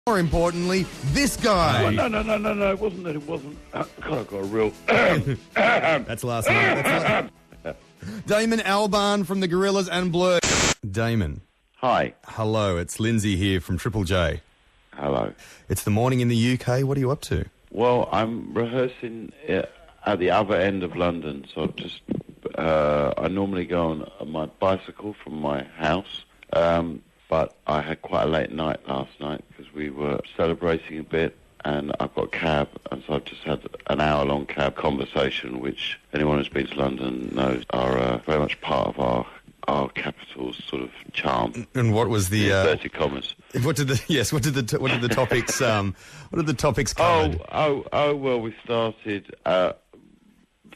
More importantly, this guy. No, it wasn't that. It wasn't. God, I've got a real... That's last night. Damon Albarn from the Gorillaz and Blur. Damon. Hi. Hello, it's Lindsay here from Triple J. Hello. It's the morning in the UK. What are you up to? Well, I'm rehearsing at the other end of London, so I've just... I normally go on my bicycle from my house, but I had quite a late night last night because we were celebrating a bit, and I've got a cab, and so I've just had an hour-long cab conversation, which anyone who's been to London knows are very much part of our capital's sort of charm. And what was the inverted commas? What did the topics what did the topics cover? Well, we started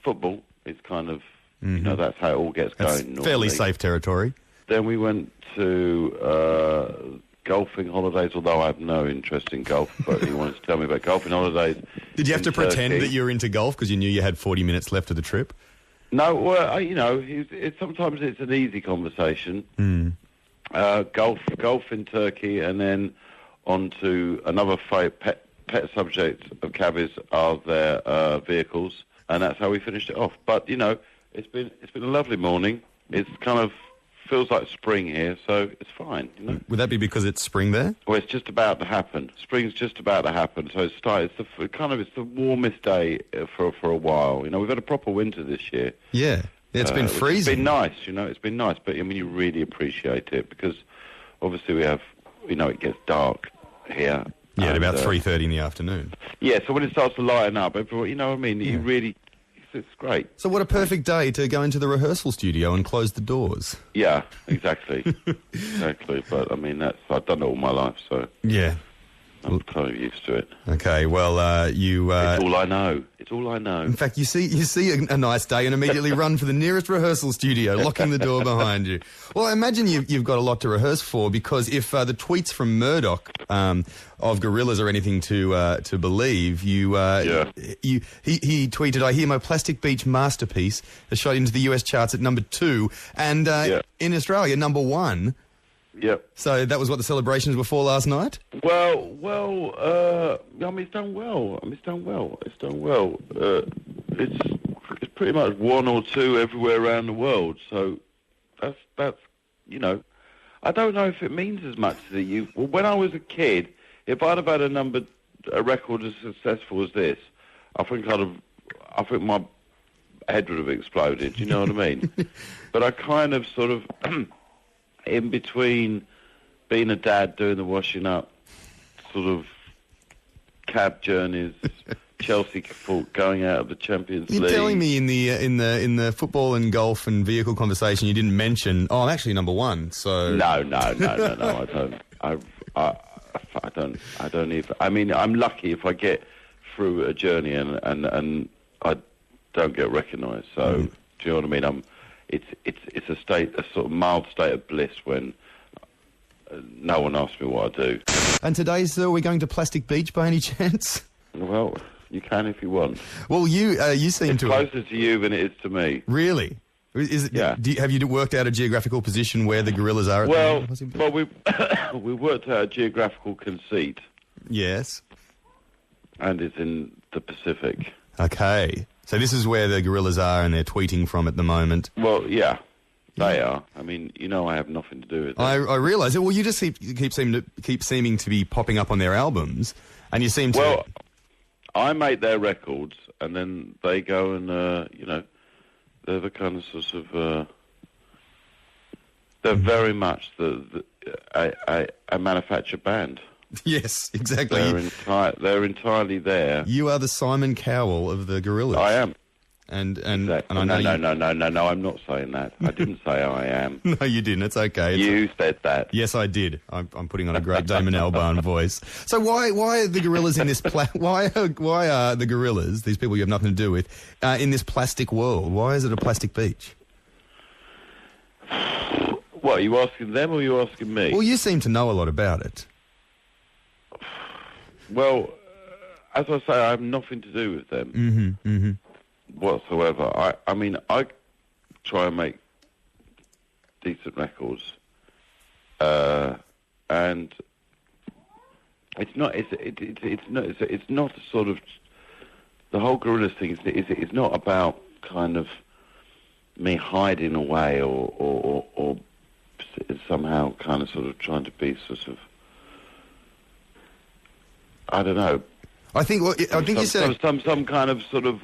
football. It's kind of that's how it all gets going. That's fairly safe territory. Then we went to golfing holidays, although I have no interest in golf, but he wanted to tell me about golfing holidays. Did you have to pretend that you were into golf because you knew you had 40 minutes left of the trip? No, well, sometimes it's an easy conversation. Golf in Turkey, and then on to another pet subject of cabbies are their vehicles, and that's how we finished it off. But, it's been a lovely morning. It's kind of feels like spring here, so it's fine. Would that be because it's spring there? Well, it's just about to happen. Spring's just about to happen, so it's the warmest day for a while. We've had a proper winter this year. Yeah, it's been freezing. It's been nice, it's been nice, but you really appreciate it because obviously we have, it gets dark here. Yeah, at about 3:30 in the afternoon. Yeah, so when it starts to lighten up, everyone, you really. It's great. So what a perfect day to go into the rehearsal studio and close the doors. Yeah, exactly. Exactly. But, I've done it all my life, so... Yeah. I'm kind of used to it. Okay, well, you... It's all I know. It's all I know. In fact, you see a nice day and immediately run for the nearest rehearsal studio, locking the door behind you. Well, I imagine you've got a lot to rehearse for, because if the tweets from Murdoch of Gorillaz are anything to believe, he tweeted, "I hear my Plastic Beach masterpiece has shot into the US charts at number 2, and in Australia, number 1. Yep. So that was what the celebrations were for last night? Well, it's done well. It's done well. It's pretty much 1 or 2 everywhere around the world. So that's I don't know if it means as much to you. Well, when I was a kid, if I'd have had a record as successful as this, I think my head would have exploded. You know what I mean? But I kind of sort of. In between being a dad, doing the washing up, sort of cab journeys, Chelsea going out of the Champions League. You're telling me in the football and golf and vehicle conversation you didn't mention? Oh, I'm actually number 1. So no, I don't. I don't even. I'm lucky if I get through a journey and I don't get recognised. So do you know what I mean? It's a sort of mild state of bliss when no one asks me what I do. And today, sir, are we going to Plastic Beach by any chance? Well, you can if you want. Well, you seem it's closer to you than it is to me. Really? Is it? Yeah. Have you worked out a geographical position where the Gorillaz are? We worked out a geographical conceit. Yes. And it's in the Pacific. Okay. So this is where the Gorillaz are, and they're tweeting from at the moment. Well, yeah, they are. I have nothing to do with it. I realise it. Well, you just keep seeming to be popping up on their albums, and you seem to. Well, I make their records, and then they go and they're the kind of sort of. They're very much a manufactured band. Yes, exactly. They're entirely there. You are the Simon Cowell of the Gorillaz. I am. And exactly. I know No, I'm not saying that. I didn't say I am. No, you didn't. It's okay. You said that. Yes, I did. I'm putting on a great Damon Albarn voice. So why are the Gorillaz in this... why are the Gorillaz, these people you have nothing to do with, in this plastic world? Why is it a plastic beach? What, are you asking them or are you asking me? Well, you seem to know a lot about it. Well, as I say, I have nothing to do with them whatsoever. I try and make decent records, and it's not. It's not a sort of the whole Gorillaz thing. Is not about kind of me hiding away or somehow kind of sort of trying to be sort of, I don't know. I think you said some kind of sort of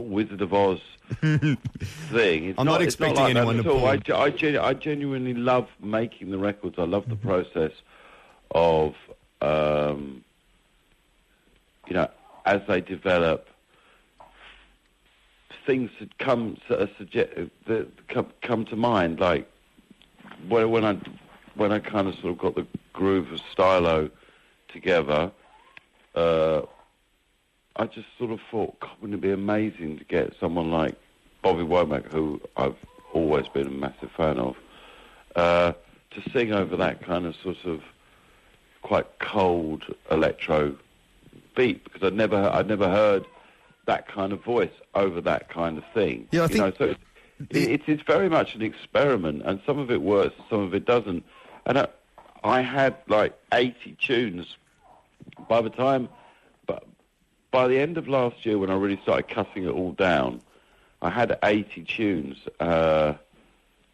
Wizard of Oz thing. I'm not expecting anyone to pull. I genuinely love making the records. I love the process of, you know, as they develop, things that come to mind. Like when I kind of sort of got the groove of Stylo together. I just sort of thought, God, wouldn't it be amazing to get someone like Bobby Womack, who I've always been a massive fan of, to sing over that kind of sort of quite cold electro beat, because I'd never heard that kind of voice over that kind of thing. Yeah, I think so it's very much an experiment, and some of it works, and some of it doesn't. And I had like 80 tunes. By the end of last year, when I really started cutting it all down, I had 80 tunes,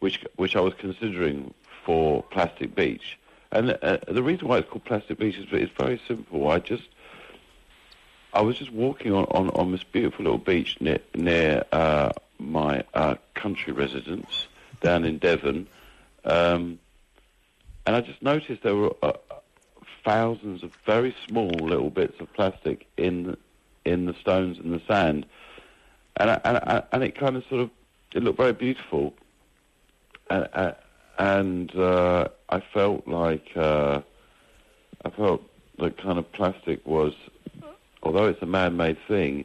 which I was considering for Plastic Beach. And the reason why it's called Plastic Beach is it's very simple. I was just walking on this beautiful little beach near my country residence down in Devon, and I just noticed there were thousands of very small little bits of plastic in the stones and the sand, and it kind of sort of, it looked very beautiful, and I felt like kind of plastic was, although it's a man-made thing,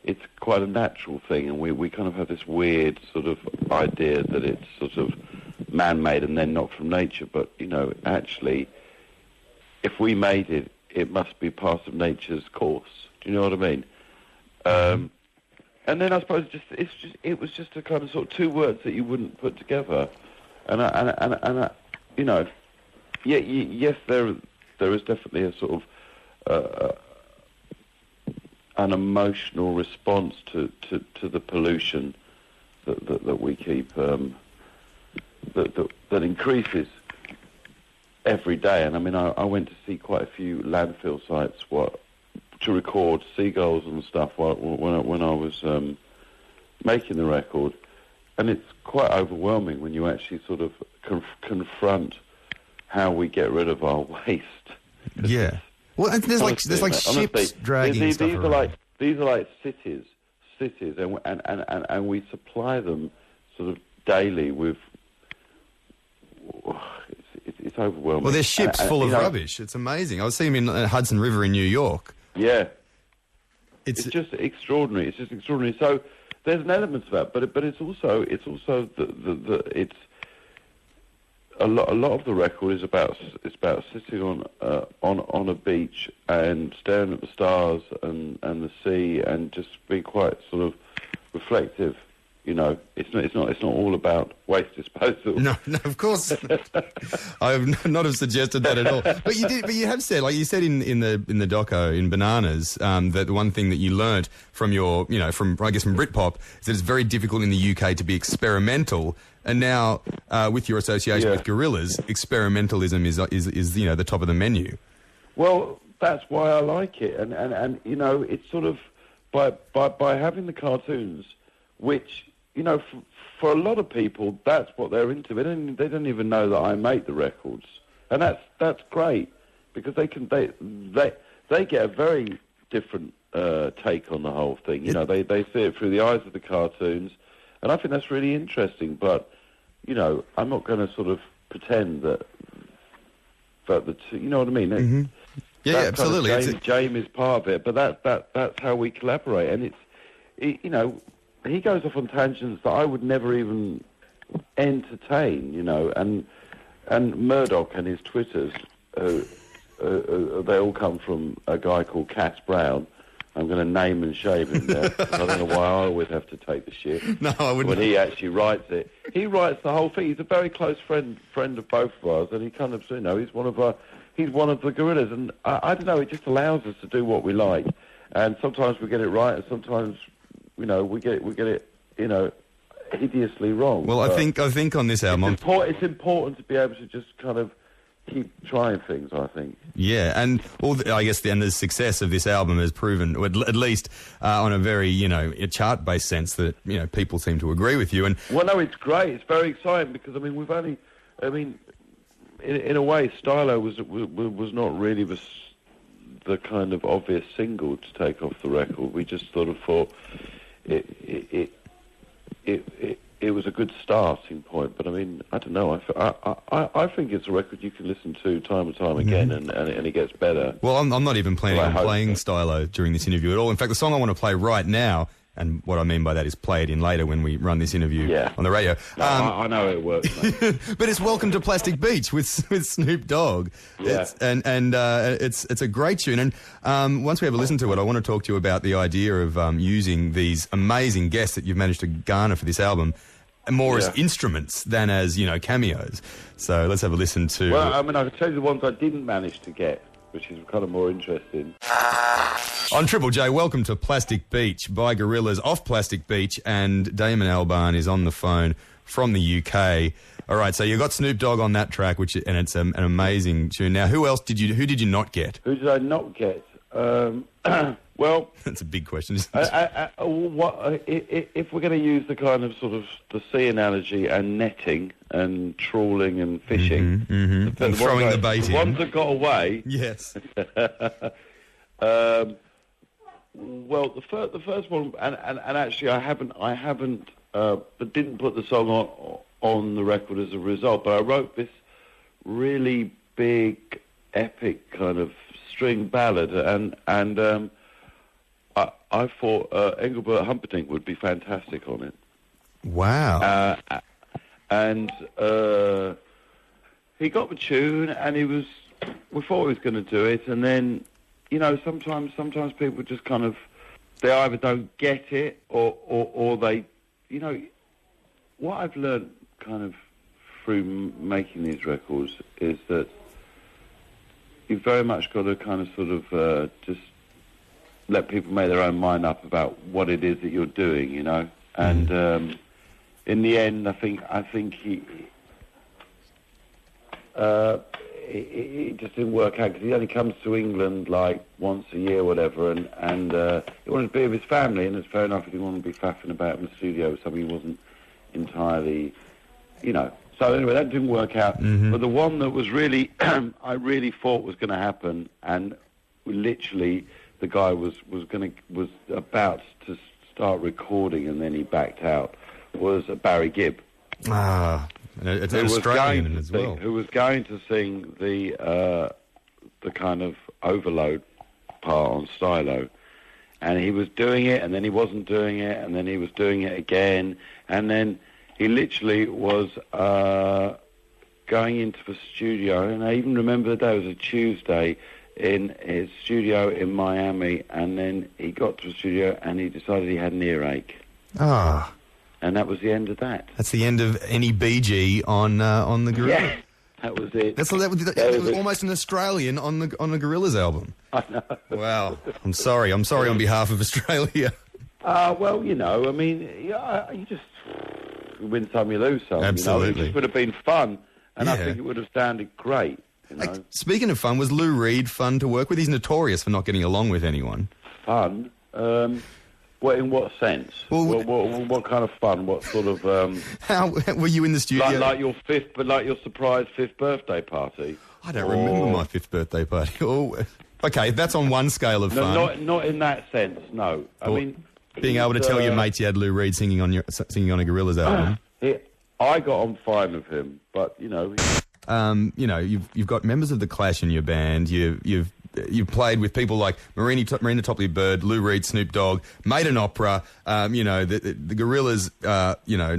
it's quite a natural thing, and we kind of have this weird sort of idea that it's sort of man-made and then not from nature, but you know, actually, if we made it, it must be part of nature's course. Do you know what I mean? And then I suppose it was just a kind of sort of two words that you wouldn't put together, and you know, yes, there is definitely a sort of an emotional response to the pollution that we keep that increases every day. And I mean, I went to see quite a few landfill sites to record seagulls and stuff when I was making the record, and it's quite overwhelming when you actually sort of confront how we get rid of our waste. Yeah. Well, there's like ships dragging stuff around. These are like cities, and we supply them sort of daily with. It's overwhelming. Well, there's ships full of rubbish. It's amazing. I was seeing them in the Hudson River in New York. Yeah, it's just extraordinary. It's just extraordinary. So there's an element to that, but it's also it's a lot of the record is about sitting on a beach and staring at the stars and the sea and just being quite sort of reflective. You know, it's not all about waste disposal. No, of course. I would not have suggested that at all. But you have said, like you said in the doco in Bananas, that the one thing that you learnt from from Britpop is that it's very difficult in the UK to be experimental. And now, with your association with Gorillaz, experimentalism is the top of the menu. Well, that's why I like it, and you know, it's sort of by having the cartoons, which, you know, for a lot of people, that's what they're into. They don't even know that I make the records, and that's great, because they get a very different take on the whole thing. You know, they see it through the eyes of the cartoons, and I think that's really interesting. But you know, I'm not going to sort of pretend that the two, you know what I mean? Mm-hmm. Yeah, absolutely. James is part of it, but that's how we collaborate, and you know. He goes off on tangents that I would never even entertain, you know, and Murdoch and his Twitters, they all come from a guy called Cass Brown. I'm going to name and shame him there. I don't know why I always have to take the shit. No, I wouldn't. When he actually writes it, he writes the whole thing. He's a very close friend of both of ours, and he kind of, you know, he's one of he's one of the gorillas, and I don't know. It just allows us to do what we like, and sometimes we get it right, and sometimes, we get it, hideously wrong. Well, I think on this album, it's important to be able to just kind of keep trying things, I think. Yeah, and I guess the success of this album has proven, at least on a very, a chart-based sense, that, people seem to agree with you. And well, no, it's great. It's very exciting because, in a way, Stylo was not really the kind of obvious single to take off the record. We just sort of thought it was a good starting point, but I don't know. I think it's a record you can listen to time and time again, and it gets better. Well, I'm not even planning on playing Stylo during this interview at all. In fact, the song I want to play right now, and what I mean by that is play it in later when we run this interview on the radio. No, I know it works, mate. But it's "Welcome to Plastic Beach" with Snoop Dogg. Yeah. It's a great tune. And once we have a listen to it, I want to talk to you about the idea of using these amazing guests that you've managed to garner for this album more as instruments than as, cameos. So let's have a listen to... Well, I can tell you the ones I didn't manage to get, which is kind of more interesting. On Triple J, welcome to Plastic Beach by Gorillaz off Plastic Beach, and Damon Albarn is on the phone from the UK. All right, so you got Snoop Dogg on that track, and it's an amazing tune. Now, who did you not get? Who did I not get? Well, that's a big question, isn't it? If we're going to use the kind of sort of the sea analogy and netting and trawling and fishing, and throwing the bait in, the ones that got away. Yes. Well, the first one, and actually I haven't, but didn't put the song on the record as a result. But I wrote this really big, epic kind of string ballad, and I thought Engelbert Humperdinck would be fantastic on it. Wow. And he got the tune, and we thought he was going to do it, and then, sometimes people just kind of, they either don't get it, or they, what I've learned kind of through making these records is that you've very much got to kind of sort of just let people make their own mind up about what it is that you're doing, And in the end, I think he it just didn't work out because he only comes to England like once a year, or whatever, and he wanted to be with his family, and it's fair enough. He didn't want to be faffing about in the studio with something he wasn't entirely, So anyway, that didn't work out. But the one that was really, I really thought was going to happen, and literally the guy was about to start recording, and then he backed out, was Barry Gibb. It's an Australian as well. Who was going to sing the kind of overload part on Stylo. And he was doing it, and then he wasn't doing it, and then he was doing it again, and then he literally was going into the studio, and I even remember the day, it was a Tuesday, in his studio in Miami, and then he got to the studio and he decided he had an earache. And that was the end of that. That's the end of any BG on the Gorillaz. Yeah, that was it. That was almost an Australian on the Gorillaz album. I know. Wow. I'm sorry on behalf of Australia. Well, you just win some, you lose some. Absolutely. It just would have been fun, and I think it would have sounded great. Speaking of fun, was Lou Reed fun to work with? He's notorious for not getting along with anyone. Fun? What, in what sense? Well, what kind of fun? What sort of... How were you in the studio? Like your surprise fifth birthday party? I don't remember my fifth birthday party. Okay, that's on one scale of fun. Not in that sense, no. Being able to tell your mates you had Lou Reed singing on a Gorillaz album. I got on fine with him, but, you've got members of the Clash in your band. You've played with people like Marina Topley Bird, Lou Reed, Snoop Dogg, made an opera. The Gorillaz,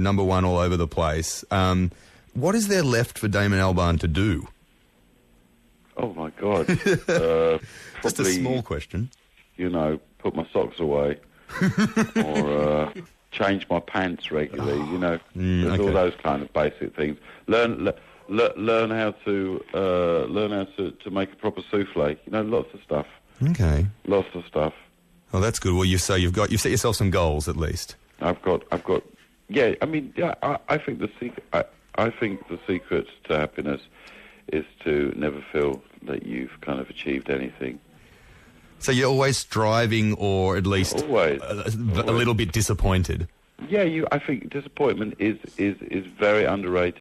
number one all over the place. What is there left for Damon Albarn to do? Oh my God! Just a small question. Put my socks away, or learn how to make a proper souffle. You know, lots of stuff. Okay. Lots of stuff. Oh, that's good. Well, you've set yourself some goals at least. I've got. Yeah, I mean, yeah. I think the secret. I think the secret to happiness is to never feel that you've kind of achieved anything. So you're always striving, or at least Always. a little bit disappointed. Yeah, I think disappointment is very underrated.